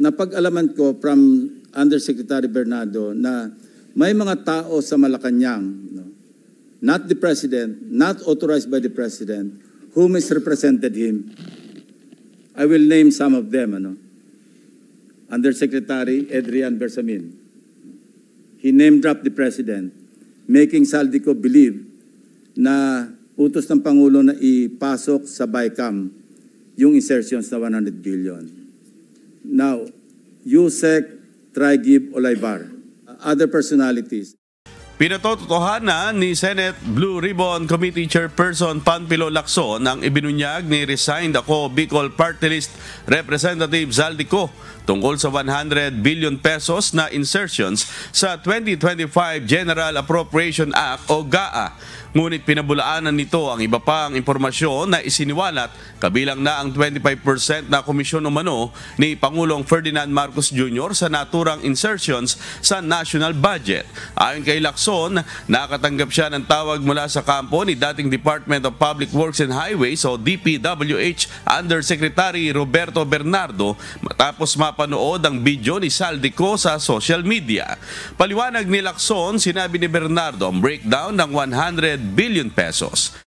napag-alaman ko from Undersecretary Bernardo na may mga tao sa Malacanang, no, not the President, not authorized by the President, who misrepresented him. I will name some of them. Undersecretary Adrian Bersamin. He name-dropped the President, making Saldico believe na utos ng Pangulo na ipasok sa BICAM yung insertions na 100 billion. Now, Yusek Traigib Olaybar, other personalities. Pinatototohanan ni Senate Blue Ribbon Committee Chairperson Panfilo Lacson ang ibinunyag ni resigned ako Bicol Party List Representative Zaldico tungkol sa 100 billion pesos na insertions sa 2025 General Appropriation Act o GAA. Ngunit pinabulaanan nito ang iba pang impormasyon na isiniwalat kabilang na ang 25% na komisyon umano ni Pangulong Ferdinand Marcos Jr. sa naturang insertions sa national budget. Ayon kay Lacson, nakatanggap siya ng tawag mula sa kampo ni dating Department of Public Works and Highways o DPWH Undersecretary Roberto Bernardo matapos mapanood ang video ni Saldico sa social media. Paliwanag ni Lacson, sinabi ni Bernardo ang breakdown ng 100 billion pesos.